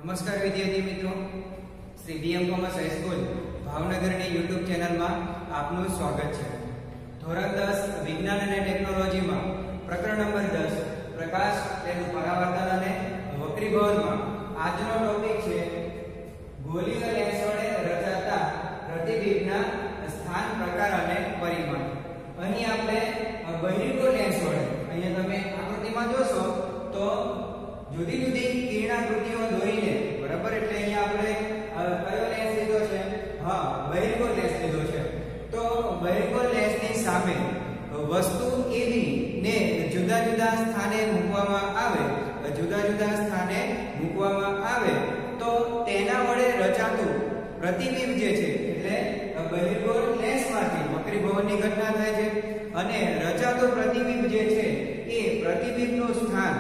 નમસ્કાર વિદ્યાર્થી મિત્રો, શ્રી બીએમ કોમર્સ હાઈસ્કૂલ ભાવનગરની યુટ્યુબ ચેનલમાં આપનું સ્વાગત છે. ધોરણ 10 વિજ્ઞાન અને ટેકનોલોજીમાં પ્રકરણ નંબર 10 પ્રકાશ તેનું પરાવર્તન અને વક્રીભવનમાં આજનો ટોપિક છે ગોલીય લેન્સ વડે રચાતા પ્રતિબિંબના સ્થાન, પ્રકાર અને પરિમાણ. અહીં આપણે બહિર્ગોળ લેન્સ વડે, અહીંયા તમે આકૃતિમાં જોશો તો જુદી જુદી કિરણાકૃતિઓ દોરીને, બરાબર, એટલે અહીંયા આપણે કયો લેન્સ લીધો છે? હા, બહિર્ગોળ લેન્સ લીધો છે. તો બહિર્ગોળ લેન્સની સામે વસ્તુ એવી ને જુદા જુદા સ્થાને મૂકવામાં આવે તો તેના વડે રચાતું પ્રતિબિંબ જે છે, એટલે બહિર્ગોળ લેન્સમાંથી વક્રીભવનની ઘટના થાય છે અને રચાતું પ્રતિબિંબ જે છે એ પ્રતિબિંબનું સ્થાન,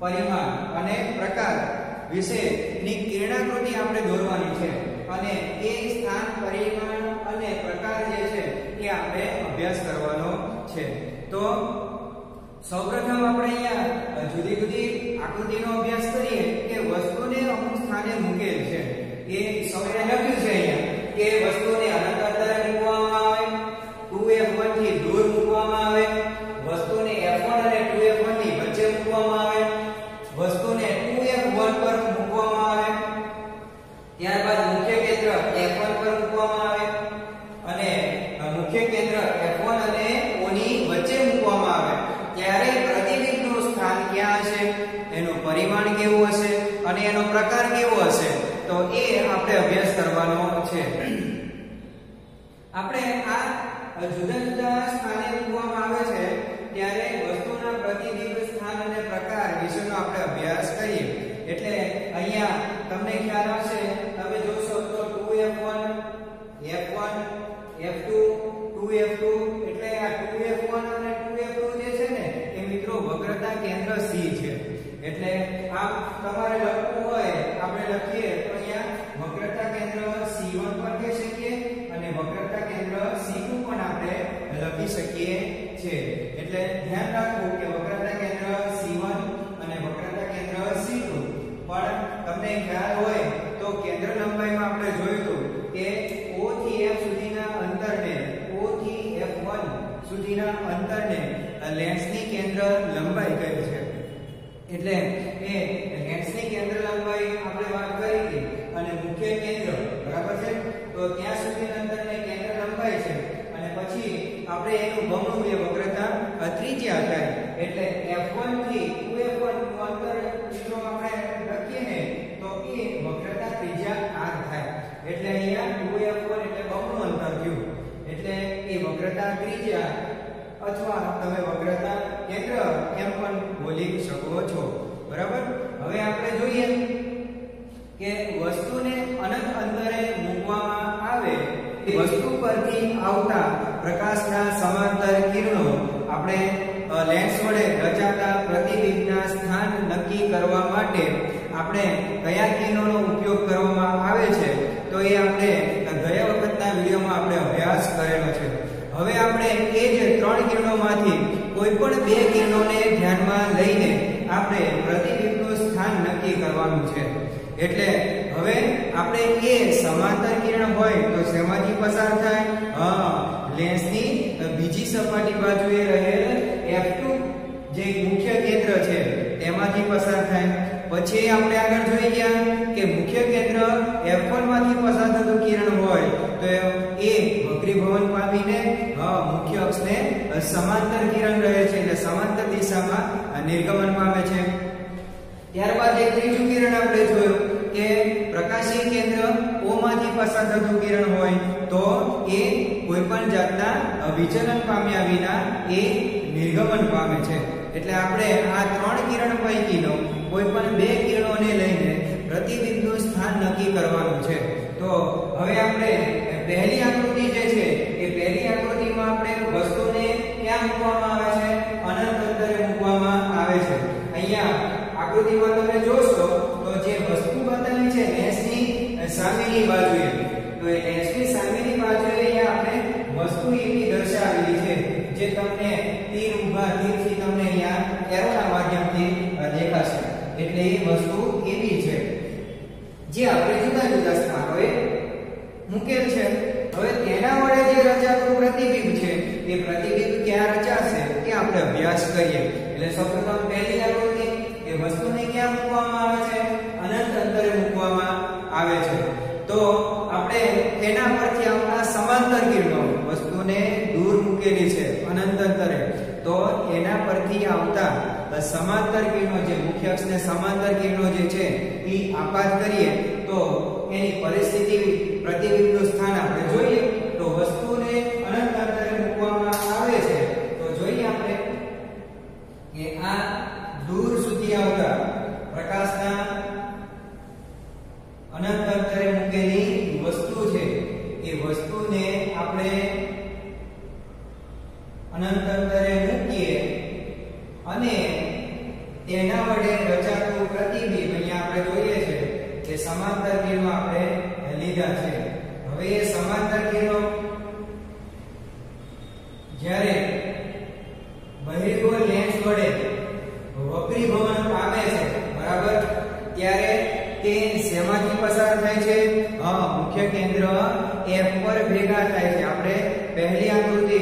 પરિમાણ અને પ્રકાર વિશેની કિરણાકૃતિ આપણે દોરવાની છે અને એ સ્થાન, પરિમાણ અને પ્રકાર જે છે એ આપણે અભ્યાસ કરવાનો છે. તો સૌપ્રથમ આપણે અહીંયા જુદી જુદી આકૃતિનો અભ્યાસ કરીએ કે વસ્તુને અમુક સ્થાને મૂકેલ છે. એ સૌએ લખ્યું છે અહીંયા કે વસ્તુને અનંત અંતરે મૂકવામાં આવે, 2f1 થી દૂર મૂકવામાં આવે, વસ્તુને f1 અને 2f1 ની વચ્ચે મૂકવામાં આવે, વસ્તુને 2f1 પર મૂકવામાં આવે, ત્યારબાદ મુખ્ય કેન્દ્ર f1 પર મૂકવામાં આવે અને મુખ્ય કેન્દ્ર f1 અને o ની વચ્ચે મૂકવામાં આવે. ત્યારે પ્રતિબિંબનું સ્થાન ક્યાં હશે, એનું પરિમાણ કેવું હશે અને એનો પ્રકાર કેવો હશે, તો એ આપણે અભ્યાસ કરવાનો છે. આપણે આ જુદા જુદા સ્થાને મૂકવામાં આવે છે ત્યારે વસ્તુના પ્રતિબિંબ, સ્થાન અને પ્રકાર વિશેનો આપણે અભ્યાસ કરીએ. એટલે અહીંયા તમને ખ્યાલ આવશે, તમે જોશો તો 2f1, f1, f2, 2f2, એટલે આ 2f1 અને 2f2 જે છે ને એ મિત્રો વક્રતા કેન્દ્ર C છે. એટલે આમ તમારે લખવું હોય, આપણે લખીએ તો અહીંયા વક્રતા કેન્દ્ર C1 પણ કહી શકીએ અને વક્રતા કેન્દ્ર C2 પણ આપણે લખી શકીએ છીએ. એટલે ધ્યાન રાખવું કે વક્રતા કેન્દ્ર C1 અને વક્રતા કેન્દ્ર C2 પણ તમને ખ્યાલ હોય તો કેન્દ્ર લંબાઈમાં આપણે જોયું હતું કે O થી F સુધીના અંતરને, O થી F1 સુધીના અંતરને લેન્સની કેન્દ્ર લંબાઈ કહે છે. એટલે એ લેન્સની કેન્દ્ર લંબાઈ આપણે વાત કરી હતી અને મુખ્ય કેન્દ્ર, બરાબર છે, તો ત્યાં સુધીના અંતરને કેન્દ્ર લંબાઈ છે અને પછી આપણે એનું બમણું એ વક્રતા ત્રિજ્યા થાય. એટલે f1 થી 2f1 નું અંતર મિત્રો આપણે લખીએ ને તો એ વક્રતા ત્રિજ્યા r થાય. એટલે અહીંયા 2f1 એટલે બમણું અંતર થયું. એટલે એ વક્રતા ત્રિજ્યા અથવા તમે વક્રતા કેન્દ્ર એમ પણ બોલી શકો છો, બરાબર. હવે આપણે જોઈએ કે વસ્તુને અનંત અંતરે મૂકવામાં આવે, વસ્તુ પરથી આવતા પ્રકાશના સમાંતર કિરણો આપણે લેન્સ વડે રચાતા પ્રતિબિંબના સ્થાન નક્કી કરવા માટે આપણે કયા કિરણોનો ઉપયોગ કરવામાં આવે છે તો એ આપણે ગયા વખતના વિડિયોમાં આપણે અભ્યાસ કરેલો છે. હવે આપણે એ જ ત્રણ કિરણોમાંથી કોઈ પણ બે કિરણોને ધ્યાનમાં લઈને આપણે પ્રતિબિંબનું સ્થાન નક્કી કરવાનું છે. એટલે હવે આપણે એ સમાંતર કિરણ હોય તો શેમાંથી પસાર થાય? હા, લેન્સની બીજી સપાટી બાજુએ રહેલ f2 જે મુખ્ય કેન્દ્ર છે તેમાંથી પસાર થાય. પછી આપણે આગળ જોઈ ગયા કે મુખ્ય કેન્દ્ર f1 માંથી પસાર થતું કિરણ હોય તો એ વક્રીભવન પામીને મુખ્ય અક્ષને સમાંતર કિરણ રહે છે, એટલે સમાંતર દિશામાં નિર્ગમન પામે છે. ત્યારબાદ એક ત્રીજું કિરણ આપણે જોયું કે પ્રકાશી કેન્દ્ર O માંથી પસાર થતું કિરણ હોય તો એ કોઈ પણ જાતના વિચલન પામ્યા વિના એ નિર્ગમન પામે છે. એટલે આપણે આ ત્રણ કિરણ પૈકીનો કોઈ પણ બે કિરણોને લઈને પ્રતિબિંબનું સ્થાન નક્કી કરવાનું છે. તો હવે આપણે પહેલી આકૃતિ જે છે એ પહેલી આકૃતિમાં આપણે વસ્તુને ક્યાં મૂકવામાં આવે છે? અનંત અંતરે મૂકવામાં આવે છે. અહીંયા આકૃતિમાં તમે જોશો તો જે વસ્તુ બતાવી છે લેન્સની સામેની બાજુએ, તો એ લેન્સની સામેની બાજુએ અહીંયા આપણે વસ્તુ એવી દર્શાવેલી છે જે તમને તીરથી તમને અહીંયા એરોના માધ્યમથી દેખાશે. એટલે એ વસ્તુ એવી છે. જે આપણે જુદા જુદા સ્થાનોએ મૂકેલ છે. હવે તેના વડે જે રચાતું પ્રતિબિંબ છે એ પ્રતિબિંબ ક્યાં રચાશે તે આપણે અભ્યાસ કરીએ. એટલે સૌપ્રથમ પહેલી આકૃતિ એ વસ્તુને ક્યાં મૂકવામાં આવે છે? અનંત અંતરે મૂકવામાં આવે છે. તો આપણે તેના પરથી આવતા સમાંતર કિરણો, વસ્તુને દૂર મૂકેલી છે અનંત અંતરે, તો એના પરથી આવતા સમાંતર કિરણો, જે મુખ્ય અક્ષને સમાંતર કિરણો જે છે એ આપાત કરીએ તો એની પરિસ્થિતિ, પ્રતિબિંબનું સ્થાન આપણે જોઈએ. તો વસ્તુને અનંત અંતરે મૂકવામાં આવે છે તો જોઈએ આપણે કે આ દૂર સુધી આવતા પ્રકાશના અનંત અંતરે મૂકેલી વસ્તુ છે એ વસ્તુને આપણે અનંત અંતરે મૂકીએ અને તેના વડે રચાતું પ્રતિબિંબ અહીંયા આપણે જોઈએ છે કે સમાંતર કિરણો આપણે લીધા છે. હવે એ સમાંતર કિરણો જ્યારે બહિર્ગોળ લેન્સ વડે વક્રીભવન પામે છે, બરાબર, ત્યારે તે શેમાંથી પસાર થાય છે? મુખ્ય કેન્દ્ર F પર ભેગા થાય છે. આપણે પહેલી આકૃતિ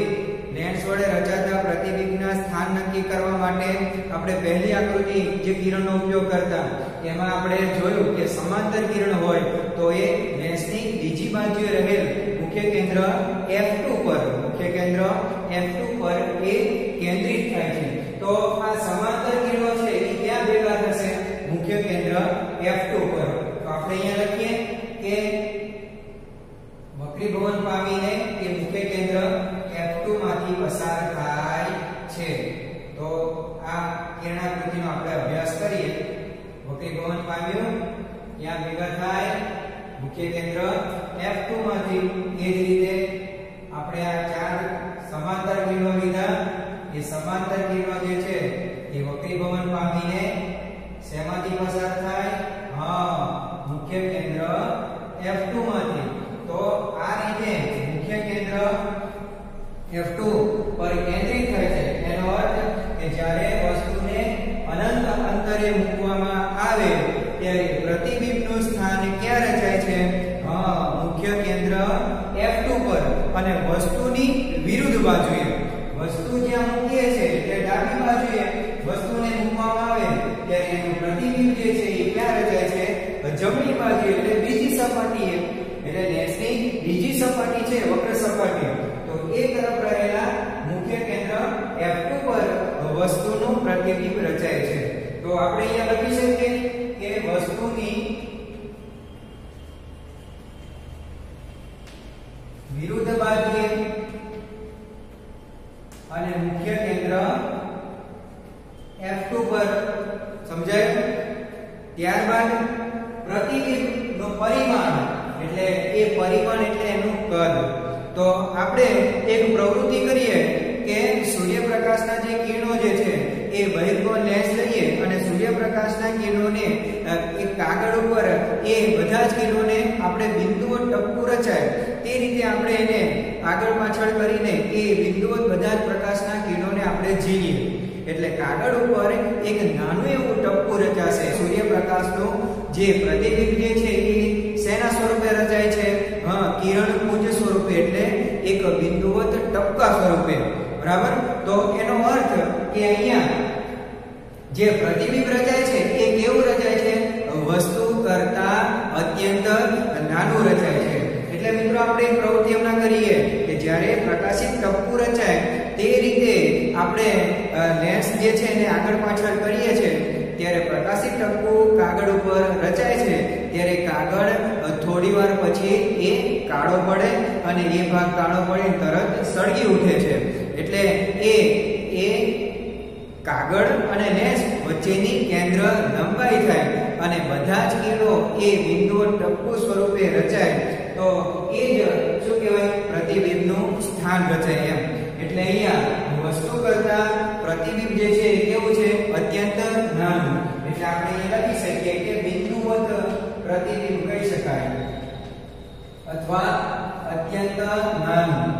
લેન્સ વડે રચાતા પ્રતિબિંબના સ્થાન નક્કી કરવા માટે આપણે પહેલી આકૃતિ જે કિરણનો ઉપયોગ કરતા એમાં આપણે જોયું કે સમાંતર કિરણ હોય તો એ લેન્સની બીજી બાજુએ રહેલ મુખ્ય કેન્દ્ર F2 પર, મુખ્ય કેન્દ્ર F2 પર એ કેન્દ્રિત થાય છે. તો આ સમાંતર કિરણો છે એ ક્યાં ભેગા થશે? મુખ્ય કેન્દ્ર F2 પર. તો આપણે અહીંયા લખીએ કે વક્રીભવન પામીને એ મુખ્ય કેન્દ્ર F2 માંથી પસાર થાય છે. તો આ કિરણાકૃતિનો આપણે અભ્યાસ કરીએ. વક્રીભવન પામ્યું, ત્યાં ભેગા થાય મુખ્ય કેન્દ્ર F2 માંથી. એ જ રીતે આપણે આ ચાર સમાંતર કિરણો લીધા. એ સમાંતર કિરણો જે છે એ વક્રીભવન પામીને શેમાંથી પસાર થાય? મુખ્ય કેન્દ્ર F2 માંથી. તો આ રીતે મુખ્ય કેન્દ્ર F2 પર કેન્દ્રિત થાય છે. એનો અર્થ કે જ્યારે વસ્તુને અનંત અંતરે મૂકવામાં આવે ત્યારે પ્રતિબિંબનું સ્થાન ક્યાં રચાય છે? મુખ્ય કેન્દ્ર F2 પર અને વસ્તુની વિરુદ્ધ બાજુએ. વસ્તુ જ્યાં મૂકીએ છે એટલે ડાબી બાજુએ વસ્તુને મૂકવામાં આવે ત્યારે એનું પ્રતિબિંબ જે છે એ ક્યાં રચાય છે? જમણી બાજુએ, એટલે બીજી સપાટીએ. એટલે લેન્સની બીજી સપાટી છે વક્ર સપાટી, તો એ તરફ રહેલા મુખ્ય કેન્દ્ર F2 પર વસ્તુનું પ્રતિબિંબ રચાય છે. તો આપણે અહીંયા લખી શકીએ કે વસ્તુની વિરુદ્ધ બાજુએ અને મુખ્ય કેન્દ્ર F2 પર. સમજાયું? ત્યારબાદ પ્રતિબિંબનું પરિમાણ, એટલે એ પરિમાણ એટલે એનું કદ. તો આપણે એક પ્રવૃત્તિ કરીએ કે સૂર્યપ્રકાશના જે કિરણો જે છે એ બહિર્ગોળ લેન્સ લઈએ અને સૂર્યપ્રકાશના કિરણોને એક કાગળ ઉપર એ બધા જ કિરણોને આપણે બિંદુઓ ટપકું રચાય તે રીતે આપણે એને આગળ પાછળ કરીને એ બિંદુઓ બધા જ પ્રકાશના કિરણોને આપણે ઝીલીએ. એટલે કાગળ ઉપર એક નાનું એવું ટપકું રચાશે. સૂર્યપ્રકાશનું જે પ્રતિબિંબ જે છે એ શેના સ્વરૂપે રચાય છે? કિરણ પુંજ સ્વરૂપે, એટલે એક બિંદુવત ટપકા સ્વરૂપે. બરાબર? તો એનો અર્થ કે અહીંયા જે પ્રતિબિંબ રચાય છે એ કેવું રચાય છે? વસ્તુ કરતા અત્યંત નાનું રચાય છે. એટલે મિત્રો આપણે એક પ્રવૃત્તિ હમણાં કરીએ કે જ્યારે પ્રકાશિત ટપકું રચાય તે રીતે આપણે લેન્સ જે છે એને આગળ પાછળ કરીએ છીએ ત્યારે પ્રકાશિત ટપકું કાગળ ઉપર રચાય છે ત્યારે કાગળ થોડીવાર પછી એ કાળો પડે અને એ ભાગ કાળો પડે તરત સળગી ઉઠે છે. એટલે એ કાગળ અને લેન્સ વચ્ચેની કેન્દ્ર લંબાઈ થાય અને બધા જ કિરણો એ બિંદુઓ ટપકું સ્વરૂપે રચાય તો એ જ શું કહેવાય? પ્રતિબિંબનું સ્થાન રચાય એમ. એટલે અહીંયા વસ્તુ કરતા પ્રતિબિંબ જે છે એ કેવું છે? અત્યંત નાનું. એટલે આપણે અહીંયા લખી શકીએ કે બિંદુવત પ્રતિબિંબ કહી શકાય અથવા અત્યંત નાનું.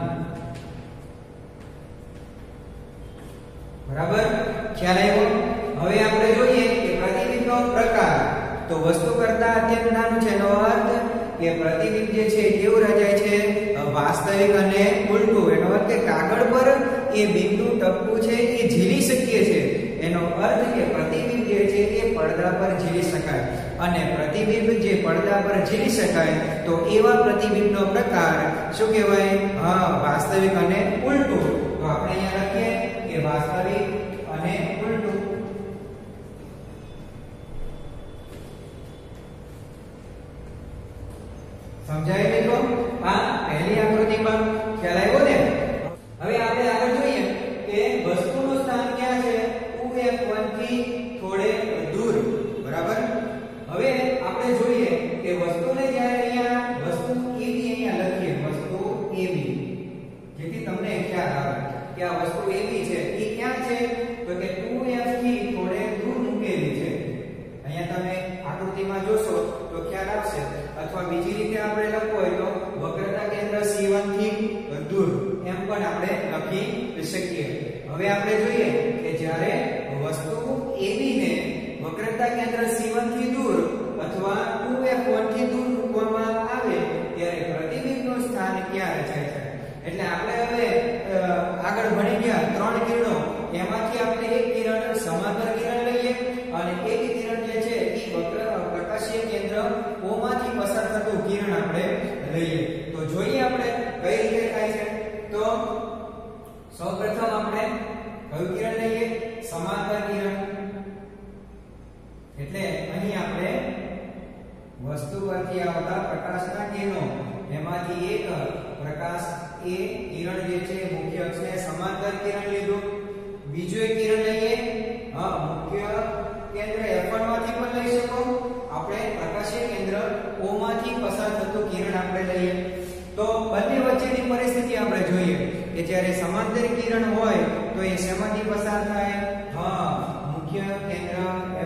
બરાબર? ખ્યાલ આવ્યો? હવે આપણે જોઈએ કે પ્રતિબિંબનો પ્રકાર. તો વસ્તુ કરતા અત્યંત નાનું છે એનો અર્થ કે પ્રતિબિંબ જે છે કેવું રચાય છે વાસ્તવિક અને ઉલટું. એનો અર્થ કે કાગળ પર એ બિંદુ ટપકું છે એ ઝીલી શકીએ છે. એનો અર્થ કે પ્રતિબિંબ જે છે એ પડદા પર ઝીલી શકાય અને પ્રતિબિંબ જે પડદા પર ઝીલી શકાય તો એવા પ્રતિબિંબનો પ્રકાર શું કહેવાય? વાસ્તવિક અને ઉલટું. તો આપણે અહીંયા લખીએ કે વાસ્તવિક અને ઉલટું. સમજાય મિત્રો? પહેલી આકૃતિમાં ખ્યાલ આવ્યો ને? હવે આપણે આગળ જોઈએ કે વસ્તુનું સ્થાન ક્યાં છે? 2f1 થી થોડે દૂર. બરાબર? હવે આપણે જોઈએ કે વસ્તુને જ્યારે અહીંયા વસ્તુ AB અહીંયા લખીએ, વસ્તુ AB, જેથી તમને ખ્યાલ આવે કે આ વસ્તુ AB છે એ ક્યાં છે? તો કે 2f થી થોડે દૂર મૂકેલી છે. અહીંયા તમે આકૃતિમાં જોશો તો ખ્યાલ આવશે. અથવા બીજી રીતે આપણે લખવું હોય તો વક્રતા કેન્દ્ર C1 થી દૂર એમ પણ આપણે લખી શકીએ. હવે આપણે જોઈએ કે જ્યારે વસ્તુ AB ને વક્રતા કેન્દ્ર C1 થી દૂર અથવા 2f1 થી દૂર મૂકવામાં આવે ત્યારે પ્રતિબિંબનું સ્થાન ક્યાં રચાય છે? એટલે આપણે હવે આગળ ભણી ગયા ત્રણ કિરણો, એમાંથી આપણે એક કિરણ સમાંતર કિરણ લઈએ અને એક કિરણ જે છે એ પ્રકાશીય કેન્દ્ર O માંથી પસાર થતું કિરણ આપણે લઈએ. તો જોઈએ આપણે કઈ રીતે થાય છે. તો સૌપ્રથમ આપણે કયું કિરણ લઈએ? સમાંતર કિરણ. એટલે અહીં આપણે વસ્તુ પરથી આવતા પ્રકાશના કિરણો એમાંથી એક પ્રકાશ એ કિરણ જે છે મુખ્ય અક્ષને સમાંતર કિરણ લીધું. બીજું એક કિરણ લઈએ, મુખ્ય કેન્દ્ર F1 માંથી પણ લઈ શકો. આપણે પ્રકાશીય કેન્દ્ર O માંથી પસાર થતું કિરણ આપણે લઈએ. તો બંને વચ્ચેની પરિસ્થિતિ આપણે જોઈએ કે જ્યારે સમાંતર કિરણ હોય તો એ શેમાંથી પસાર થાય? મુખ્ય કેન્દ્ર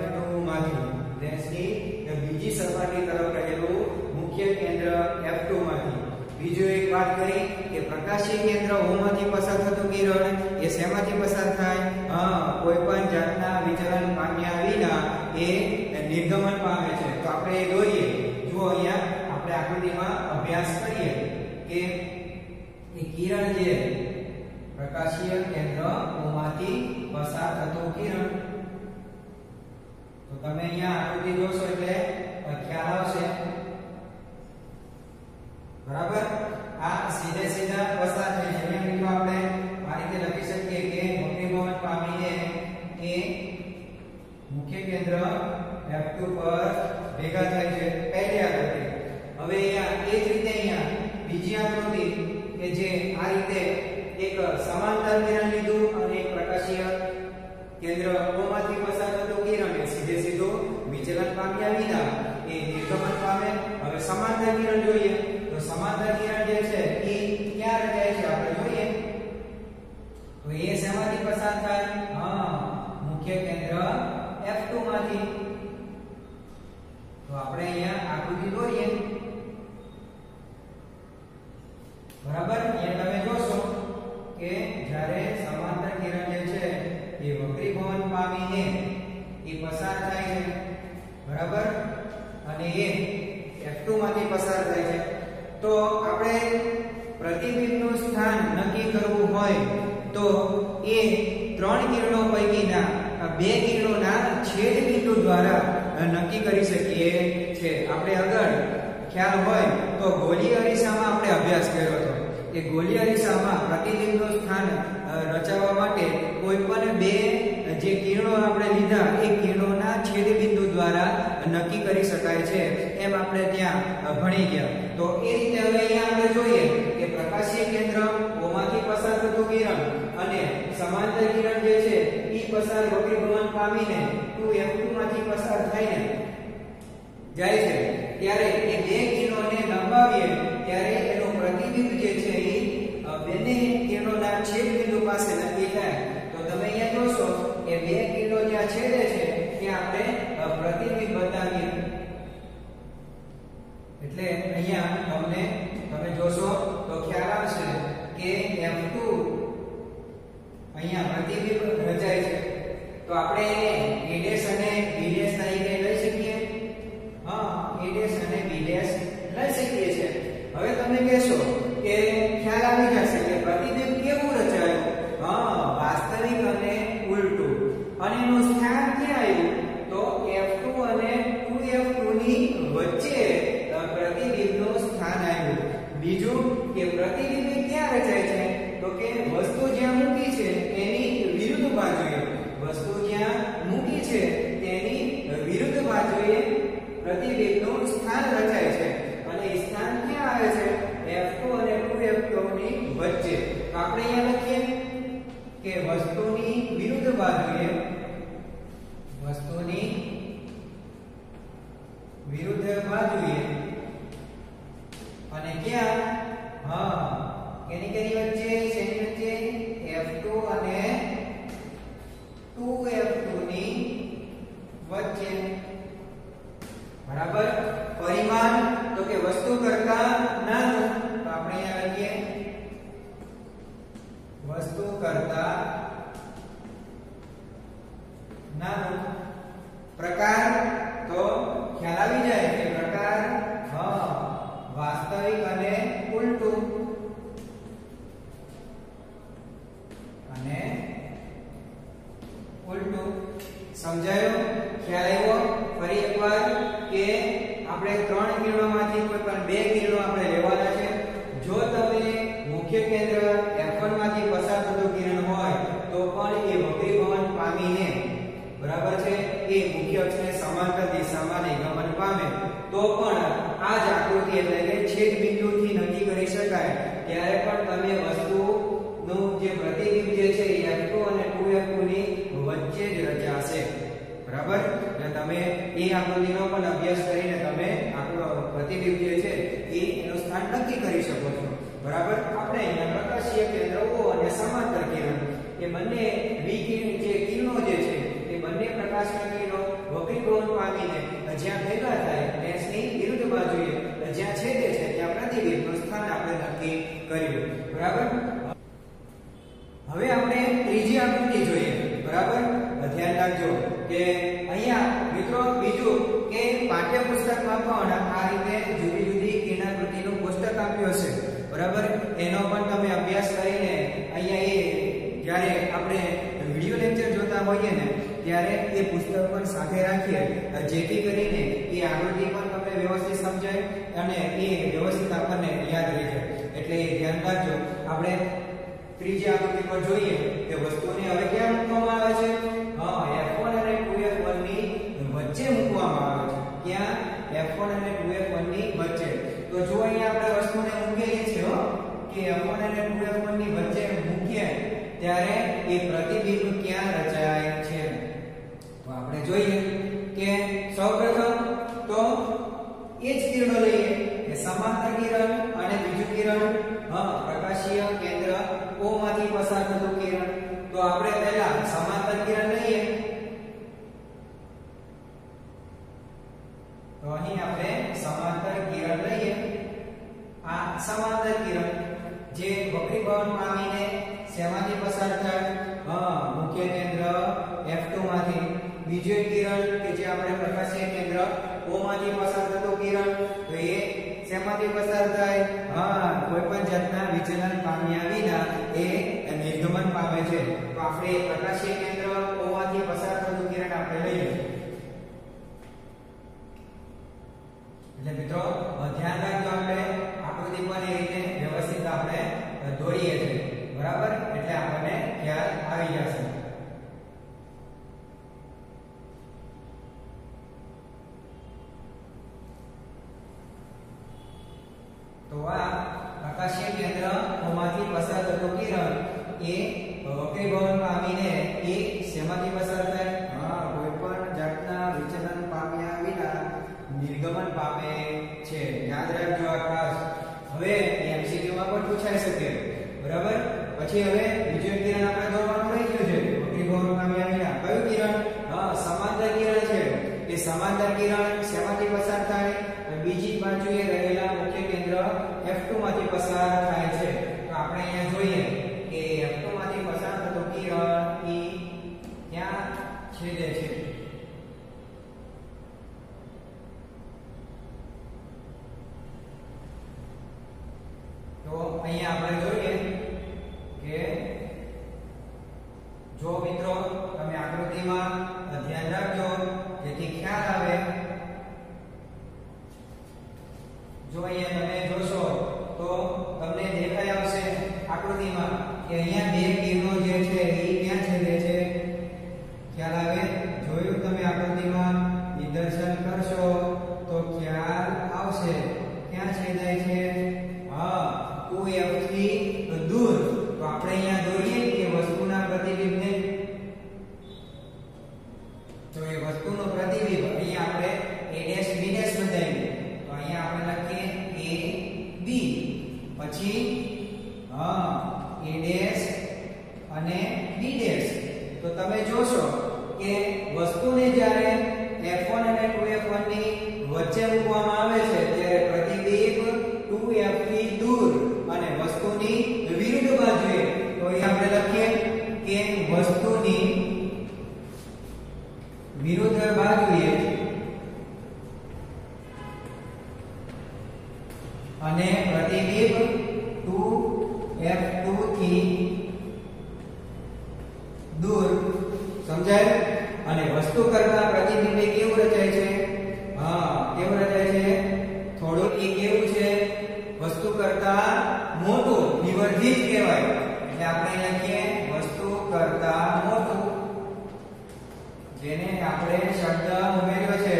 F2 માંથી. લેન્સની બીજી સપાટી તરફ રહેલું મુખ્ય કેન્દ્ર F2 માંથી. બીજો એક વાત કરી કે પ્રકાશીય કેન્દ્ર O માંથી પસાર થતું કિરણ એ શેમાંથી પસાર થાય? કોઈ પણ જાતના વિચલન પામ્યા વિના એ નિર્ગમન પામે છે. તો આપણે એ દોરીએ. જુઓ અહીંયા આપણે આકૃતિમાં અભ્યાસ કરીએ કે એ કિરણ જે પ્રકાશીય કેન્દ્ર O માંથી પસાર થતું કિરણ. તો તમે અહીંયા આકૃતિ જોશો એટલે ખ્યાલ આવશે. બરાબર? આ સીધે સીધા પસાર થાય છે. મિત્રો આપણે આ રીતે લખી શકીએ કે વક્રીભવન પામીને એ મુખ્ય કેન્દ્ર F2 પર ભેગા થાય છે. પહેલી આકૃતિ. હવે અહીંયા એ જ રીતે અહીંયા બીજી આકૃતિ કે જે આ રીતે એક સમાંતર કિરણ લીધું અને એક પ્રકાશીય કેન્દ્ર O માંથી પસાર થતું કિરણ એ સીધે સીધું વિચલન પામ્યા વિના એ નિર્ગમન પામે. હવે સમાંતર કિરણ જોઈએ તો સમાંતર કિરણ જે છે એ ક્યાં રચાય છે આપણે જોઈએ. તો એ શેમાંથી પસાર થાય? મુખ્ય કેન્દ્ર F2 માંથી. તો આપણે અહીંયા આકૃતિ દોરીએ. બરાબર? અહીંયા તમે જોશો કે જ્યારે સમાંતર કિરણ જે છે એ વક્રીભવન પામીને એ પસાર થાય છે. બરાબર? અને એ F2 માંથી પસાર થાય છે. તો આપણે પ્રતિબિંબનું સ્થાન નક્કી કરવું હોય તો એ ત્રણ કિરણો પૈકીના બે કિરણોના છેદ બિંદુ દ્વારા નક્કી કરી શકીએ છે. આપણે આગળ ખ્યાલ હોય તો ગોલીય અરીસામાં આપણે અભ્યાસ કર્યો હતો. એ ગોલીય અરીસામાં પ્રતિબિંબનું સ્થાન રચાવવા માટે કોઈ પણ બે જે કિરણો આપણે લીધા એ કિરણોના છેદ બિંદુ દ્વારા નક્કી કરી શકાય છે એમ આપણે ત્યાં ભણી ગયા. તો એ રીતે હવે અહીંયા આપણે જોઈએ કે પ્રકાશીય કેન્દ્ર O માંથી પસાર થતું કિરણ અને સમાંતર કિરણ જે છે એ પસાર વક્રીભવન પામીને 2f2 માંથી પસાર થઈને જાય છે. ત્યારે એ બે કિરણોને લંબાવીએ ત્યારે એનું પ્રતિબિંબ જે છે એ બંને કિરણોના છેદ બિંદુ પાસે નક્કી થાય. તો તમે અહીંયા જોશો કે બે કિરણો જ્યાં છેદે છે ત્યાં આપણે પ્રતિબિંબ બતાવીએ. એટલે અહીંયા તમે જોશો તો ખ્યાલ આવશે કે F2 અહીંયા પ્રતિબિંબ રચાય છે. તો આપણે એને A' અને B' તરીકે લઈ શકીએ. આપણે અહીંયા લખીએ કે વસ્તુની વિરુદ્ધ બાજુએ અને ક્યાં કેની વચ્ચે શેની વચ્ચે F2 અને 2F2 ની વચ્ચે બરાબર પરિમાણ તો કે વસ્તુ કરતા નાનું તો આપણે અહીંયા લખીએ વસ્તુ કરતા નાનું પ્રકાર તો ખ્યાલ આવી જાય કે પ્રકાર વાસ્તવિક અને ઉલટું સમજાયો ખ્યાલ આવ્યો ફરી એકવાર કે આપણે ત્રણ કિરણોમાંથી કોઈ પણ બે કિરણો આપણે લેવાના છે જો તમે મુખ્ય કેન્દ્ર F1 માંથી પસાર થતું કિરણ હોય તો પણ એ વક્રીભવન પામીને બરાબર છે એ મુખ્ય અક્ષને સમાંતર દિશામાં નિર્ગમન પામે તો પણ આ જ આકૃતિ એટલે કે છેદ બિંદુથી નક્કી કરી શકાય ત્યારે પણ તમે વસ્તુનું જે પ્રતિબિંબ જે છે એ F2 અને 2F2 ની વચ્ચે જ રચાશે બરાબર એટલે તમે એ આકૃતિનો પણ અભ્યાસ કરીને તમે આપણો પ્રતિબિંબ જે છે એ એનું સ્થાન નક્કી કરી શકો છો બરાબર આપણે અહીંયા પ્રકાશીય કેન્દ્ર O અને સમાંતર કિરણ એ બંને વિકિરણ જે કિરણો જે છે એ બંને પ્રકાશના કિરણો વક્રીભવન પામીને જ્યાં ભેગા થાય લેન્સની વિરુદ્ધ બાજુએ જ્યાં છેદે છે ત્યાં પ્રતિબિંબનું સ્થાન આપણે નક્કી કર્યું બરાબર હવે આપણે ત્રીજી આકૃતિ જોઈએ બરાબર ધ્યાન રાખજો કે અહીંયા મિત્રો બીજું કે પાઠ્યપુસ્તકમાં પણ આ રીતે જુદી જુદી કિરણાકૃતિનું પુસ્તક આપ્યું હશે બરાબર એનો પણ તમે અભ્યાસ કરીને અહીંયા એ જ્યારે આપણે વિડિયો લેક્ચર જોતા હોઈએ ને ત્યારે એ પુસ્તક પણ સાથે રાખીએ જેથી કરીને એ આકૃતિ પણ તમને વ્યવસ્થિત સમજાય અને એ વ્યવસ્થિત આપણને યાદ રહી જાય એટલે એ ધ્યાન રાખજો આપણે ત્રીજી આકૃતિ પર જોઈએ કે વસ્તુને હવે ક્યાં મૂકવામાં આવે છે F1 અને 2F1 ની વચ્ચે મૂકવામાં આવે છે ક્યાં F1 અને 2F1 ની વચ્ચે તો જો અહીંયા આપણે વસ્તુને મૂકીએ છીએ કે F1 અને 2F1 ની વચ્ચે મૂકીએ ત્યારે એ પ્રતિબિંબ ક્યાં રચાય છે તો આપણે જોઈએ કે સૌપ્રથમ તો એ જ કિરણો લઈએ કે સમાંતર કિરણ અને બીજું કિરણ પ્રકાશીય કેન્દ્ર O માંથી પસાર થતું કિરણ તો આપણે પહેલા સમાંતર કિરણ લઈએ તો અહીં આપણે સમાંતર કિરણ લઈએ આ સમાંતર કિરણ જે વક્રીભવન પામીને શેમાંથી પસાર થાય મુખ્ય કેન્દ્ર F2 માંથી બીજું એક કિરણ કે જે આપણે પ્રકાશીય કેન્દ્ર O માંથી પસાર થતું કિરણ તો એ શેમાંથી પસાર થાય કોઈ પણ જાતના વિચલન પામ્યા વિના એ નિર્ગમન પામે છે તો આપણે પ્રકાશીય કેન્દ્ર O માંથી પસાર થતું કિરણ આપણે લઈએ એટલે મિત્રો ધ્યાન રાખજો આપણે આકૃતિ પણ એ રીતે વ્યવસ્થિત આપણે દોરીએ છીએ બરાબર એટલે આપણને ખ્યાલ આવી જશે તો આ પ્રકાશીય કેન્દ્ર O માંથી પસાર થતું કિરણ એ વક્રીભવન પામીને એ શેમાંથી પસાર થાય કોઈ પણ જાતના વિચલન પામ્યા વિના નિર્ગમન પામે છે યાદ રાખજો આ ખાસ હવે MCQ માં પણ પૂછાઈ શકે બરાબર પછી હવે બીજું કિરણ આપણે દોરવાનું રહી ગયું છે વક્રીભવન પામ્યા વિના કયું કિરણ સમાંતર કિરણ છે એ સમાંતર કિરણ શેમાંથી પસાર થાય બીજી બાજુએ રહેલા મુખ્ય કેન્દ્ર F2 માંથી પસાર થાય છે તો આપણે અહીંયા જોઈએ કે F2 માંથી પસાર થતો કિરણ એ ક્યાં છેદે છે તો અહીંયા આપણે જોઈએ કે જો મિત્રો તમે આકૃતિમાં ધ્યાન રાખજો જેથી ખ્યાલ આવે જો અહીંયા તમે જોશો તો તમને દેખાઈ આવશે આકૃતિમાં કે અહીંયા બે કિરણો જે છે એ ક્યાં છેદે છે ખ્યાલ આવે જોયું તમે આકૃતિમાં નિદર્શન કરશો તો ખ્યાલ આવશે ક્યાં છેદાય છે 2F થી દૂર તો આપણે અને b ડેશ. તો તમે જોશો કે વસ્તુને જ્યારે f1 અને 2f1 ની વચ્ચે મૂકવામાં આવે છે ત્યારે પ્રતિબિંબ 2f થી દૂર અને વસ્તુની વિરુદ્ધ બાજુએ. તો અહીં આપણે લખીએ કે વસ્તુની વિરુદ્ધ બાજુએ અને પ્રતિબિંબ 2f2 થી દૂર. સમજાય? અને વસ્તુ કરતા પ્રતિબિંબ કેવું રચાય છે? કેવું રચાય છે? થોડું એ કેવું છે? વસ્તુ કરતા મોટું, વિવર્ધિત કહેવાય. એટલે આપણે લખીએ વસ્તુ કરતા મોટું, જેને આપણે શબ્દ ઉમેર્યો છે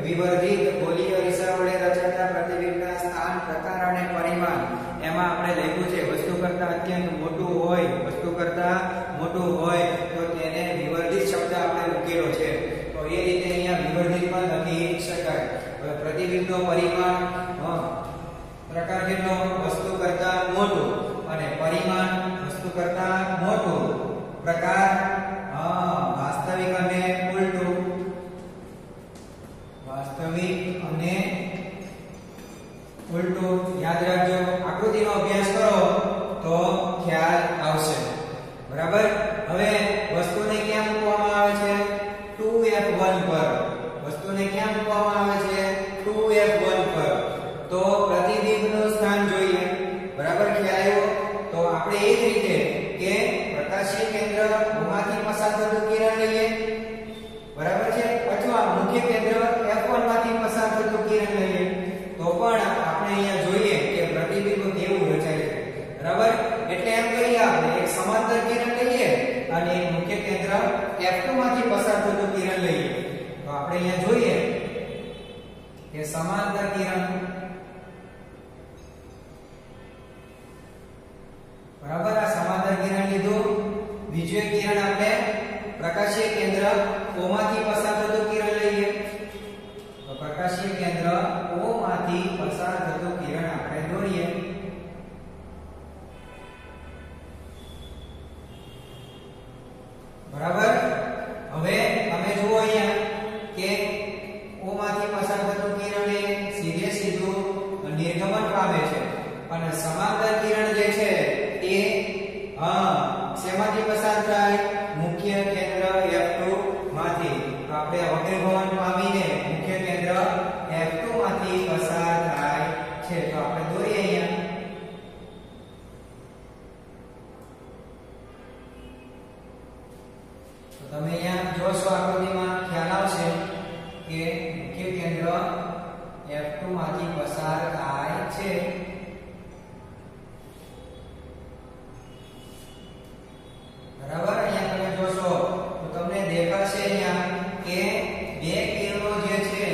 વિવર્ધિત. ગોલીય અરીસા વડે રચાતા પ્રતિબિંબના સ્થાન, પ્રકાર અને પરિમાણ. એમાં આપણે લખ્યું છે વસ્તુ કરતા અત્યંત મોટું હોય, વસ્તુ કરતા મોટું હોય તો તેને વિવર્ધિત શબ્દ આપણે મૂકેલો છે. તો એ રીતે અહીંયા વિવર્ધિતમાં લખી શકાય. હવે પ્રતિબિંબનો પરિમાણ, પ્રકાર કેટલો? વસ્તુ કરતા મોટું. અને પરિમાણ વસ્તુ કરતા મોટું. પ્રકાર વાસ્તવિક અને ઉલટું. વાસ્તવિક અને ઉલટું. યાદ રાખજો, આકૃતિનો અભ્યાસ કરો તો ખ્યાલ આવશે. બરાબર? હવે વસ્તુને ક્યાં મૂકવામાં આવે છે? 2f1 પર. વસ્તુને ક્યાં મૂકવામાં આવે છે? 2f1 પર. તો પ્રતિબિંબનું સ્થાન જોઈએ. બરાબર? ખ્યાલ આવ્યો? તો આપણે એ જ રીતે કે પ્રકાશીય કેન્દ્ર માંથી પસાર થતું કિરણ લઈએ. બરાબર છે? અથવા મુખ્ય કેન્દ્ર f1 માંથી પસાર થતું કિરણ લઈએ. તો પણ આપણે અહીંયા જોઈએ કે પ્રતિબિંબ કેવું રચાય છે. બરાબર? એટલે એમ કહીએ આપણે એક સમાંતર કિરણ લઈએ અને એક મુખ્ય કેન્દ્ર f2 માંથી પસાર થતું કિરણ લઈએ. તો આપણે અહીંયા જોઈએ કે સમાંતર કિરણ, બરાબર, આ સમાંતર કિરણ લીધું. બીજું એક કિરણ આપણે પ્રકાશીય કેન્દ્ર O માંથી પસાર થતું કિરણ લઈએ. તો પ્રકાશીય કેન્દ્ર O માંથી પસાર થતું કિરણ આપણે દોરીએ. બરાબર? હવે તમે જુઓ અહીંયા કે O માંથી પસાર થતું કિરણ એ સીધે સીધું નિર્ગમન પામે છે. અને સમાંતર કિરણ જે છે તે શેમાંથી પસાર થાય? મુખ્ય કેન્દ્ર F2 માંથી. તો આપણે વક્રીભવન પામીને મુખ્ય કેન્દ્ર F2 માંથી પસાર થાય છે. તો આપણે દોરીએ અહીંયા. તો તમે અહીંયા જોશો આકૃતિમાં ખ્યાલ આવશે કે મુખ્ય કેન્દ્ર F2 માંથી પસાર થાય છે. બરાબર? અહીંયા તમે જોશો તો તમને દેખાશે અહીંયા કે બે કિરણો જે છે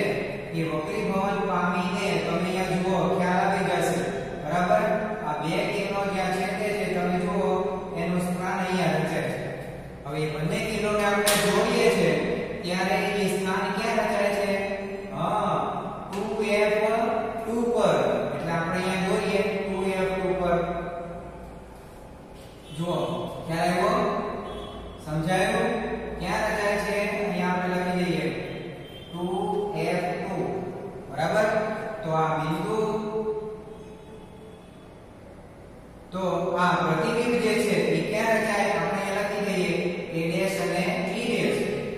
એ વક્રીભવન પામીને તમે અહીંયા જુઓ ખ્યાલ આવી જશે. બરાબર? આ બે કિરણો જ્યાં છે તે તમે જુઓ એનું સ્થાન અહીંયા રચાય છે. હવે એ બંને કિરણોને આપણે જોડીએ છે ત્યારે એ સ્થાન ક્યાં રચાય છે? 2f2 પર. એટલે આપણે અહીંયા દોરીએ 2f2 પર. જુઓ ખ્યાલ આવ્યો? સમજાયું? ક્યાં રચાય છે? અહીંયા આપણે લખી દઈએ 2f2. બરાબર? તો આ બિંદુ, તો આ પ્રતિબિંબ જે છે એ ક્યાં રચાય? આપણે અહીંયા લખી દઈએ a' અને b'.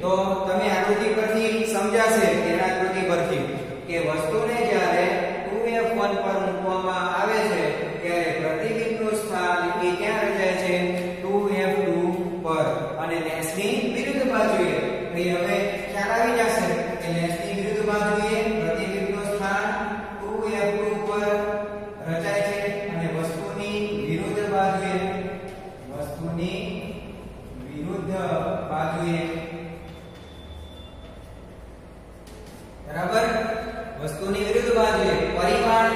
તો તમે આકૃતિ પરથી સમજાશે, તેના આકૃતિ પરથી કે વસ્તુને જ્યારે 2f1 પર મૂકવામાં આવે છે ત્યારે પ્રતિબિંબનું સ્થાન એ ક્યાં રચાય છે? 2f2 પર. અને લેન્સની વિરુદ્ધ બાજુએ. હવે ખ્યાલ આવી જશે કે લેન્સની વિરુદ્ધ બાજુએ પ્રતિબિંબનું સ્થાન 2f2 પર રચાય છે અને વસ્તુની વિરુદ્ધ બાજુએ, વસ્તુની વિરુદ્ધ બાજુએ. બરાબર? વસ્તુની વિરુદ્ધ બાજુએ. પરિમાણ,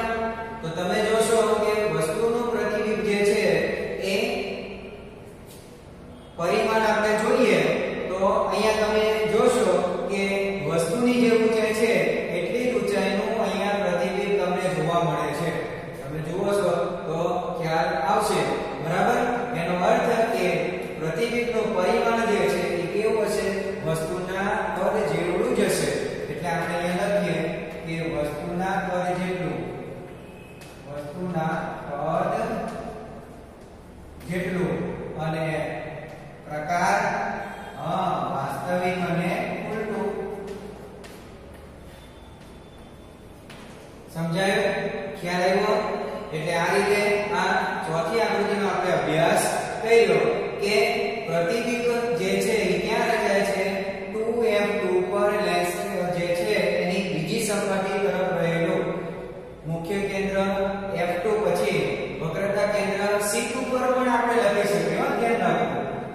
તો તમે જોશો કે વસ્તુનું પ્રતિબિંબ જે છે એ પરિમાણ આપણે જોઈએ તો અહીંયા તમે જોશો કે વસ્તુની જે ઊંચાઈ છે એટલી જ ઊંચાઈનું અહીંયા પ્રતિબિંબ તમને જોવા મળે છે. તમે જુઓ છો તો ખ્યાલ આવશે. બરાબર? એનો અર્થ કે પ્રતિબિંબનું પરિમાણ જે છે એ કેવું હશે? વસ્તુના કદ જેવડું જ હશે. એટલે આપણે અહીંયા લખીએ કે વસ્તુના કદ જેટલું, વસ્તુના કદ જેટલું અને પ્રકાર વાસ્તવિક અને ઉલટું. સમજાયું? ખ્યાલ આવ્યો? એટલે આ રીતે આ ચોથી આકૃતિનો આપણે અભ્યાસ કર્યો કે પ્રતિબિંબ જે છે એ ક્યાં રચાય છે? 2f2 પર લેન્સ જે છે એની બીજી સપાટી તરફ રહેલું મુખ્ય કેન્દ્ર f2 પછી વક્રતા કેન્દ્ર c2 પર પણ આપણે લખી શકીએ. ધ્યાન રાખો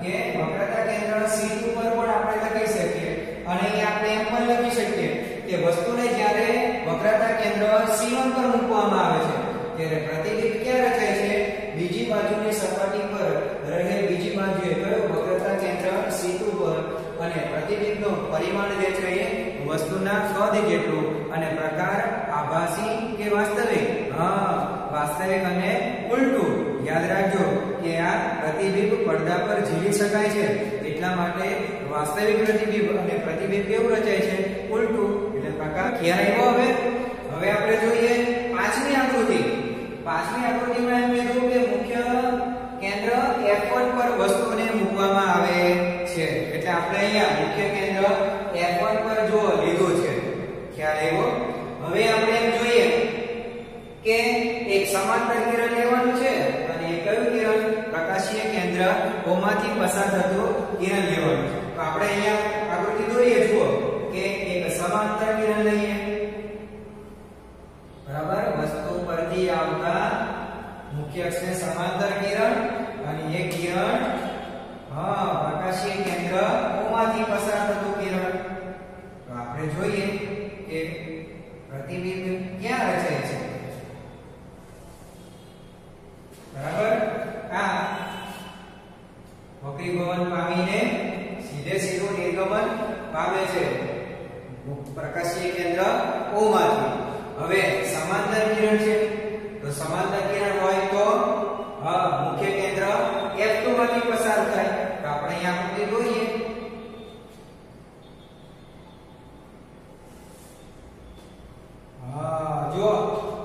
કે વક્રતા કેન્દ્ર c2 પર પણ આપણે લખી શકીએ અને અહીં આપણે એમ પણ લખી શકીએ કે વસ્તુને જ્યારે વક્રતા કેન્દ્ર c1 પર મૂકવામાં આવે છે ત્યારે પ્રતિબિંબ ક્યાં રચાય છે? બીજી બાજુની સપાટી પર રહેલ બીજી બાજુએ કયો? વક્રતા કેન્દ્ર c2 પર. અને પ્રતિબિંબનું પરિમાણ જે છે એ વસ્તુના કદ જેટલું અને પ્રકાર આભાસી કે વાસ્તવિક? વાસ્તવિક અને ઉલટું. યાદ રાખજો કે આ પ્રતિબિંબ પડદા પર ઝીલી શકાય છે એટલા માટે વાસ્તવિક પ્રતિબિંબ અને પ્રતિબિંબ કેવું રચાય છે? ઉલટું. એટલે પ્રકાર ખ્યાલ આવ્યો? હવે આપણે જોઈએ પાંચમી આકૃતિ. પાંચમી આકૃતિમાં એમ કીધું કે મુખ્ય કેન્દ્ર F1 પર વસ્તુને મૂકવામાં આવે છે. એટલે આપણે અહીંયા મુખ્ય કેન્દ્ર F1 પર જો લીધું છે. ખ્યાલ આવ્યો? હવે આપણે એમ જોઈએ કે એક સમાંતર કિરણ લેવાનું છે અને એ કયું કિરણ? પ્રકાશીય કેન્દ્ર O માંથી પસાર થતું કિરણ લેવાનું છે. તો આપણે અહીંયા આકૃતિ દોરીએ. જુઓ કે એક સમાંતર કિરણ લઈએ, બરાબર? વસ્તુ પરથી આવતા મુખ્ય અક્ષને સમાંતર કિરણ અને એક કિરણ પ્રકાશીય કેન્દ્ર O માંથી પસાર થતું કિરણ. તો આપણે જોઈએ કે પ્રતિબિંબ ક્યાં રચાય છે? બરાબર? આ વક્રીભવન પામીને સીધું નિર્ગમન પામે છે પ્રકાશીય કેન્દ્ર O માંથી. હવે સમાંતર કિરણ છે તો સમાંતર કિરણ હોય તો મુખ્ય કેન્દ્ર F2 માંથી પસાર થાય. તો આપણે અહીંયા આકૃતિ દોરીએ. જો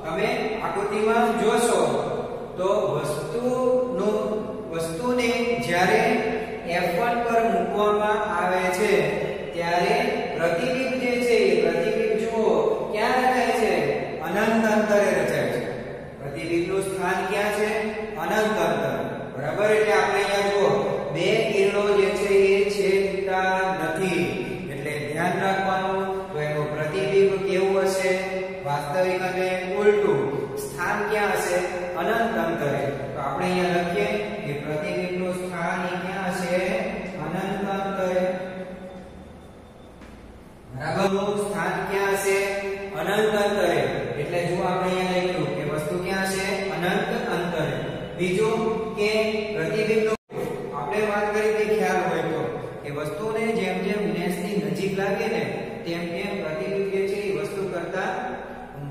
તમે આકૃતિમાં જોશો તો વસ્તુને જ્યારે F1 પર મૂકવામાં આવે છે ત્યારે પ્રતિબિંબ જે છે એ પ્રતિબિંબ જુઓ ક્યાં રચાય છે? અનંત અંતરે રચાય છે. પ્રતિબિંબનું સ્થાન ક્યાં છે? અનંત અંતર. બરાબર? એટલે આપણે અહીંયા જુઓ બે કિરણો જે છે એ છેદતા નથી. એટલે ધ્યાન રાખવાનું. તો એનું પ્રતિબિંબ કેવું હશે? વાસ્તવિક અને ઉલટું. સ્થાન ક્યાં હશે? અનંત અંતરે. તો આપણે અહીંયા લખીએ કે પ્રતિબિંબનું સ્થાન ક્યાં હશે? અનંત અંતરે. બરાબર? સ્થાન ક્યાં હશે? અનંત અંતરે. એટલે જો આપણે અહીંયા લખ્યું કે વસ્તુ ક્યાં છે? અનંત અંતરે. બીજું કે પ્રતિબિંબનું આપણે વાત કરી કે ખ્યાલ હોય તો કે વસ્તુને જેમ જેમ લેન્સની નજીક લાગે ને તેમ તેમ પ્રતિબિંબ જે છે એ વસ્તુ કરતા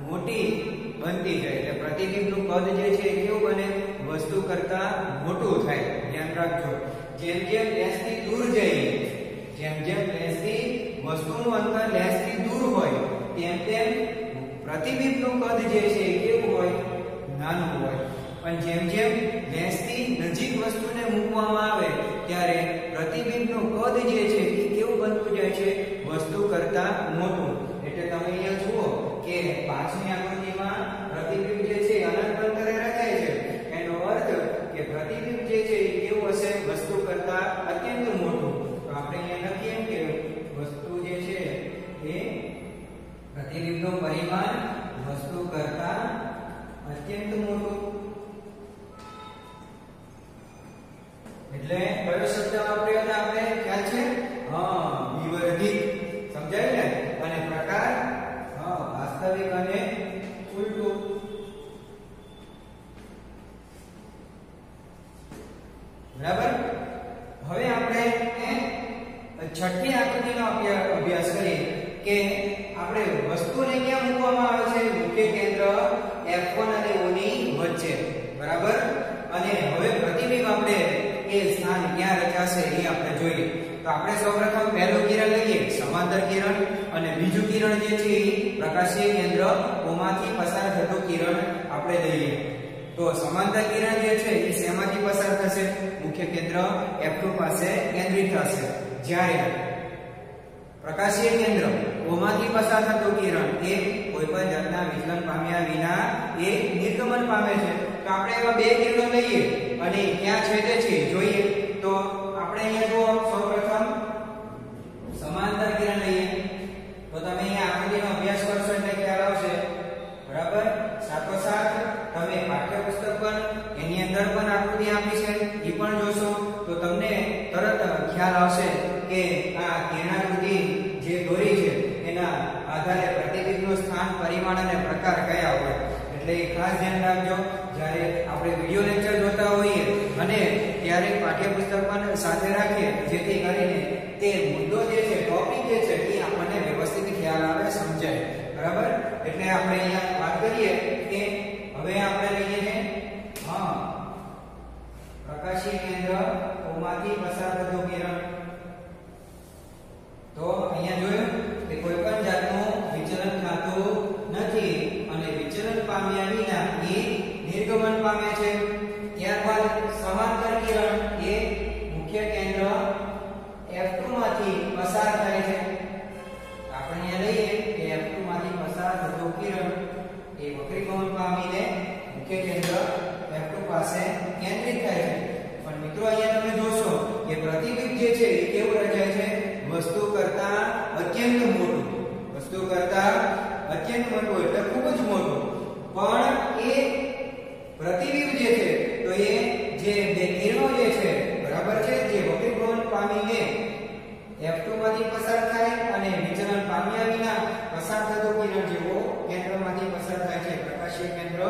મોટી બનતી જાય. એટલે પ્રતિબિંબનું કદ જે છે એ કેવું બને? વસ્તુ કરતા મોટું થાય. ધ્યાન રાખજો. જેમ જેમ લેન્સથી દૂર જઈએ, જેમ જેમ લેન્સથી વસ્તુનું અંતર લેન્સથી દૂર હોય તેમ તેમ પ્રતિબિંબનું કદ જે છે એ કેવું હોય? નાનું હોય. પણ જેમ જેમ લેન્સથી નજીક વસ્તુને મૂકવામાં આવે ત્યારે પ્રતિબિંબનું કદ જે છે એ કેવું બનતું જાય છે? વસ્તુ કરતા મોટું. એટલે તમે અહીંયા જુઓ કે પાંચમી આકૃતિમાં પ્રતિબિંબ જે છે અનંત અંતરે રચાય છે. એનો અર્થ કે પ્રતિબિંબ જે છે એ કેવું હશે? વસ્તુ કરતા અત્યંત મોટું. તો આપણે અહીંયા લખીએ કે વસ્તુ જે છે એ પ્રતિબિંબનું પરિમાણ વસ્તુ કરતા અત્યંત મોટું. એટલે કયો શબ્દ વાપર્યો હતો આપણે? ખ્યાલ છે? વિવર્ધિત. સમજાય ને? અને પ્રકાર વાસ્તવિક અને ઉલટું. બરાબર? હવે આપણે છઠ્ઠી આકૃતિનો અભ્યાસ કરીએ કે આપણે વસ્તુને ક્યાં મૂકવામાં આવે છે? મુખ્ય કેન્દ્ર F1 અને O ની વચ્ચે. બરાબર? અને હવે પ્રતિબિંબ આપણે એ સ્થાન ક્યાં રચાશે એ આપણે જોઈએ. તો આપણે સૌપ્રથમ પહેલું કિરણ લઈએ સમાંતર કિરણ, અને બીજું કિરણ જે છે એ પ્રકાશીય કેન્દ્ર ઓમાંથી પસાર થતું કિરણ આપણે લઈએ. તો સમાંતર કિરણ જે છે એ શેમાંથી પસાર થશે? મુખ્ય કેન્દ્ર F2 પાસે કેન્દ્રિત થશે. જ્યારે પ્રકાશીય કેન્દ્ર ઓમાંથી પસાર થતું કિરણ એ કોઈપણ જાતના વિચલન પામ્યા વિના એ નિર્ગમન પામે છે. તો આપણે એવા બે કિરણો લઈએ અને ક્યાં છેદે છે જોઈએ. તો આપણે અહીંયા જો સૌપ્રથમ સમાંતર કિરણ લઈએ તો તમે અહીંયા આકૃતિનો અભ્યાસ કરશો એટલે ખ્યાલ આવશે, બરાબર. સાથોસાથ તમે પાઠ્યપુસ્તક પણ એની અંદર પણ આકૃતિ આપી છે એ પણ જોશો તો તમને તરત ખ્યાલ આવશે કે આ કિરણાકૃતિ જે દોરી છે એના આધારે પ્રતિબિંબનું સ્થાન, પરિમાણ અને પ્રકાર કયા હોય. એટલે ખાસ ધ્યાન રાખજો જ્યારે આપણે વિડિયો લેક્ચર જોતા હોઈએ અને ત્યારે પાઠ્યપુસ્તક પણ સાથે રાખીએ, જેથી કરીને તે મુદ્દો જે છે, ટોપિક જે છે એ આપણને વ્યવસ્થિત ખ્યાલ આવે, સમજાય, બરાબર. એટલે આપણે અહીંયા વાત કરીએ કે હવે આપણે લઈએ છે પ્રકાશીય કેન્દ્ર ઓમાંથી પસાર થતું કિરણ. તો અહીંયા જોયું કે કોઈ પણ જાતનું વિચલન થતું નથી અને વિચલન પામ્યા વિના એ નિર્ગમન પામે છે. ત્યારબાદ સમાંતર કિરણ એ મુખ્ય કેન્દ્ર F2 માંથી પસાર થાય છે. આપણે અહીંયા લઈએ કે F2 માંથી પસાર થતું કિરણ એ વક્રીગમન પામીને મુખ્ય કેન્દ્ર F2 પાસે કેન્દ્રિત થાય છે. પણ મિત્રો અહીંયા તમે જોશો કે પ્રતિબિંબ જે છે એ કેવું રચાય છે? વસ્તુ કરતા અત્યંત મોટું, વસ્તુ કરતા અત્યંત મોટું એટલે ખૂબ જ મોટું. પણ એ પ્રતિબિંબ જે છે તો એ જે બે કિરણો જે છે, બરાબર છે, જે વક્રીભવન પામીને F2 માંથી પસાર થાય અને વિચલન પામ્યા વિના પસાર થતું કિરણ જેવો કેન્દ્રમાંથી પસાર થાય છે, પ્રકાશીય કેન્દ્ર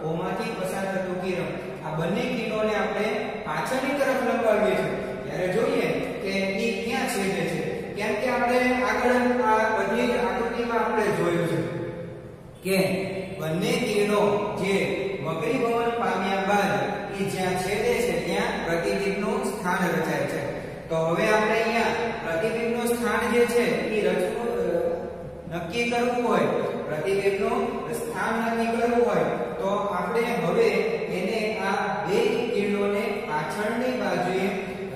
O માંથી પસાર થતું કિરણ, આ બંને કિરણોને આપણે પાછળની તરફ લંબાવીએ છીએ ત્યારે જોઈએ કે એ ક્યાં છેદે છે. કેમ કે આપણે આગળ આ બધી જ આકૃતિમાં આપણે જોયું છે કે બંને કિરણો જે વક્રીભવન પામ્યા બાદ એ જ્યાં છેદે છે ત્યાં પ્રતિબિંબનું સ્થાન રચાય છે. તો હવે આપણે અહીંયા પ્રતિબિંબનું સ્થાન જે છે એ નક્કી કરવું હોય, પ્રતિબિંબનું સ્થાન નક્કી કરવું હોય તો આપણે હવે એને આ બે કિરણોને પાછળની બાજુએ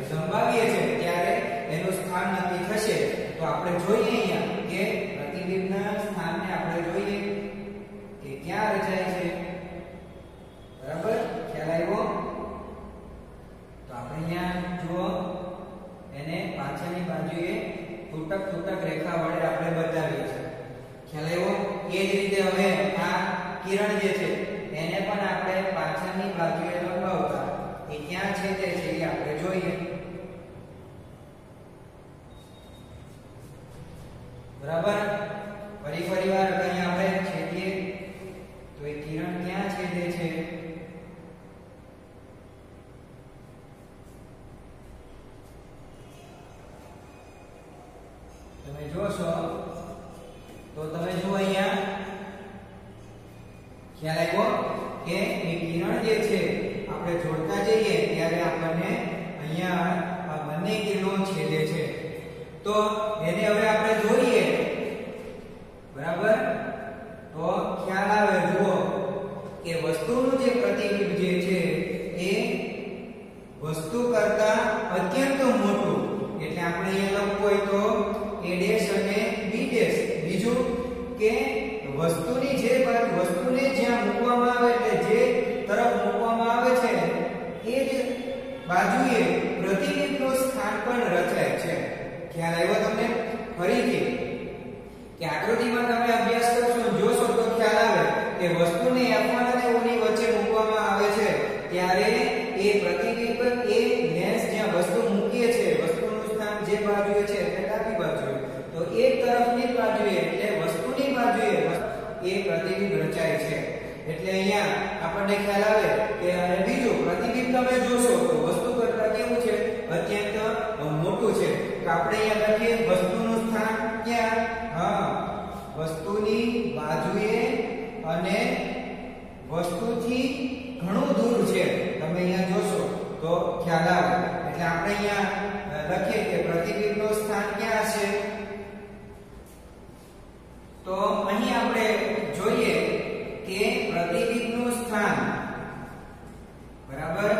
લંબાવીએ છીએ ત્યારે એનું સ્થાન નક્કી થશે. તો આપણે જોઈએ અહીંયા કે પ્રતિબિંબના સ્થાનને આપણે જોઈએ કે ક્યાં રચાય છે, બરાબર. ખ્યાલ આવ્યો? તો આપણે અહીંયા જુઓ એને પાછળની બાજુએ તૂટક રેખા વડે આપણે બતાવીએ છીએ. ખ્યાલ આવ્યો? એ જ રીતે હવે આ કિરણ જે છે એને પણ આપણે પાછળની બાજુએ લંબાવતા એ ક્યાં છેદે છે એ આપણે જોઈએ, બરાબર. ફરી વાર અહીંયા આપણે છેદીએ તો એ કિરણ ક્યાં છેદે છે? તમે જોશો તો તમે જુઓ અહીંયા ખ્યાલ આવ્યો કે એ કિરણ જે છે આપણે જોડતા જઈએ ત્યારે આપણને અહીંયા આ બંને કિરણો છેદે છે. તો એને હવે આપણે જોઈએ, બરાબર. તો ખ્યાલ આવે, જુઓ કે વસ્તુનું જે પ્રતિબિંબ જે છે એ વસ્તુ કરતા અત્યંત મોટું, એટલે આપણે અહીંયા લખવું હોય તો A' અને B'. બીજું કે વસ્તુની જે વસ્તુને જ્યાં મૂકવામાં આવે એટલે જે તરફ મૂકવામાં આવે છે એ જ બાજુએ પ્રતિબિંબનું સ્થાન પણ રચાય છે. ખ્યાલ આવ્યો તમને? ફરીથી કે આકૃતિમાં તમે અભ્યાસ કરશો, જોશો તો ખ્યાલ આવે કે વસ્તુને F1 અને O ની વચ્ચે મૂકવામાં આવે છે ત્યારે એ પ્રતિબિંબ એ લેન્સ જ્યાં વસ્તુ મૂકીએ છે, વસ્તુનું સ્થાન જે બાજુએ છે એટલે ડાબી બાજુએ, તો એક તરફની બાજુએ એટલે વસ્તુની બાજુએ એ પ્રતિબિંબ રચાય છે. એટલે અહીંયા આપણને ખ્યાલ આવે કે અને બીજું પ્રતિબિંબ તમે જોશો તો વસ્તુ કરતા કેવું છે? અત્યંત મોટું છે. તો આપણે અહીંયા લખીએ વસ્તુનું સ્થાન ક્યાં? વસ્તુની બાજુએ અને વસ્તુથી ઘણું દૂર છે. તમે અહીંયા જોશો તો ખ્યાલ આવે. આપણે અહીંયા લખીએ કે પ્રતિબિંબનું સ્થાન ક્યાં છે, તો અહીં આપણે જોઈએ કે પ્રતિબિંબનું સ્થાન બરાબર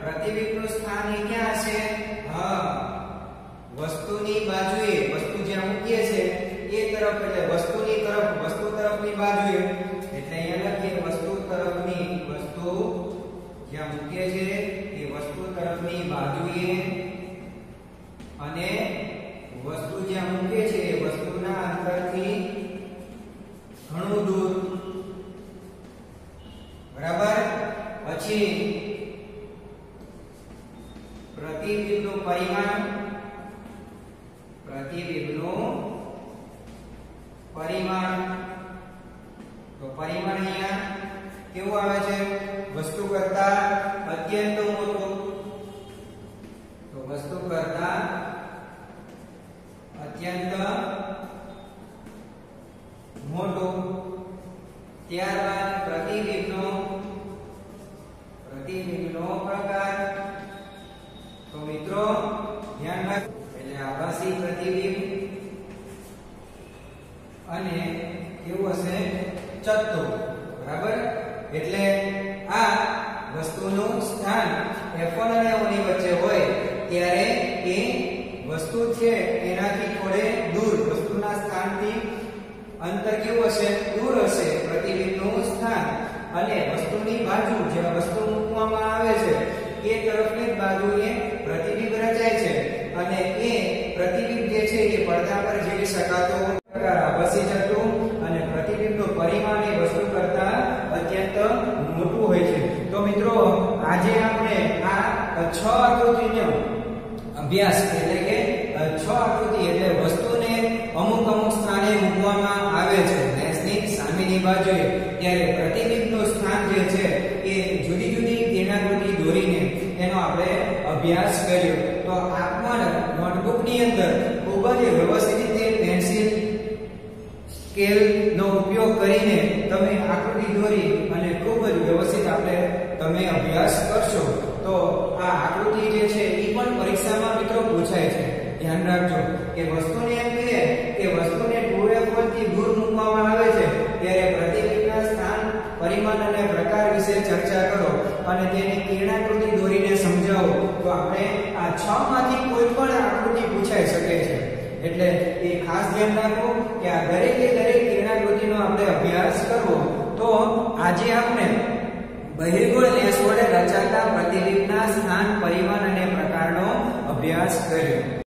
પ્રતિબિંબનું સ્થાન એ ક્યાં છે, હા વસ્તુની બાજુએ, વસ્તુ જ્યાં મૂકીએ છે એ તરફ, એટલે વસ્તુની તરફ, વસ્તુ તરફની બાજુએ, એટલે અહીંયા લખીએ વસ્તુ તરફની, વસ્તુ જ્યાં મૂકીએ છે એ વસ્તુ તરફની બાજુએ, અને વસ્તુ જ્યાં મૂકીએ છે એ વસ્તુના અંતરથી ઘણું દૂર, બરાબર. પછી પ્રતિબિંબનું પરિમાણ, પ્રતિબિંબનું પરિમાણ, તો પરિમાણ અહીંયા કેવું આવે છે, વસ્તુ કરતા અત્યંત મોટું, તો વસ્તુ કરતા અત્યંત મોટું. ત્યારબાદ પ્રતિબિંબનો પ્રકાર, તો મિત્રો ધ્યાન રાખો, એટલે આભાસી પ્રતિબિંબ અને કેવું હશે, ચત્તુ, બરાબર. એટલે આ વસ્તુનું સ્થાન F1 અને O ની વચ્ચે હોય ત્યારે એ વસ્તુ છે એનાથી થોડે દૂર, વસ્તુના સ્થાનથી અંતર કેવું હશે, દૂર હશે પ્રતિબિંબનું સ્થાન, અને વસ્તુની બાજુ જ્યાં વસ્તુ મૂકવામાં આવે છે એ તરફની બાજુએ પ્રતિબિંબ રચાય છે, અને એ પ્રતિબિંબ જે છે એ પડદા પર જોઈ શકાતો આભાસી ચત્તુ, અને પ્રતિબિંબનું પરિમાણ એ વસ્તુ કરતા અત્યંત મોટું હોય છે. તો મિત્રો આજે આપણે આ 6 આકૃતિનો અભ્યાસ, એટલે કે 6 આકૃતિ એટલે વસ્તુને અમુક સ્થાને મૂકવામાં આવે છે લેન્સની સામેની બાજુએ, ત્યારે પ્રતિબિંબનું સ્થાન જે છે એ જુદી જુદી કિરણાકૃતિ દોરીને એનો આપણે અભ્યાસ કર્યો. તો આ પણ નોટબુકની અંદર ખૂબ જ વ્યવસ્થિત રીતે પેન્સિલ સ્કેલ નો ઉપયોગ કરીને તમે આકૃતિ દોરી અને ખૂબ જ વ્યવસ્થિત તમે અભ્યાસ કરશો. તો આ આકૃતિ જે છે એ પણ પરીક્ષામાં મિત્રો પૂછાય છે. ધ્યાન રાખજો કે વસ્તુને એમ કહે કે વસ્તુને 2F1 થી દૂર મૂકવામાં આવે છે ત્યારે પ્રતિબિંબના સ્થાન, પરિમાણ અને પ્રકાર વિશે ચર્ચા કરો અને તેની કિરણાકૃતિ દોરીને સમજાવો. તો આપણે આ 6 માંથી કોઈ પણ આકૃતિ પૂછાઈ શકે છે. એટલે એ ખાસ ધ્યાન રાખો કે આ દરેકે દરેક કિરણાકૃતિનો આપણે અભ્યાસ કરવો. તો આજે આપણે બહિર્ગોળ લેન્સ વડે રચાતા પ્રતિબિંબના સ્થાન, પરિમાણ અને પ્રકારનો અભ્યાસ કર્યો.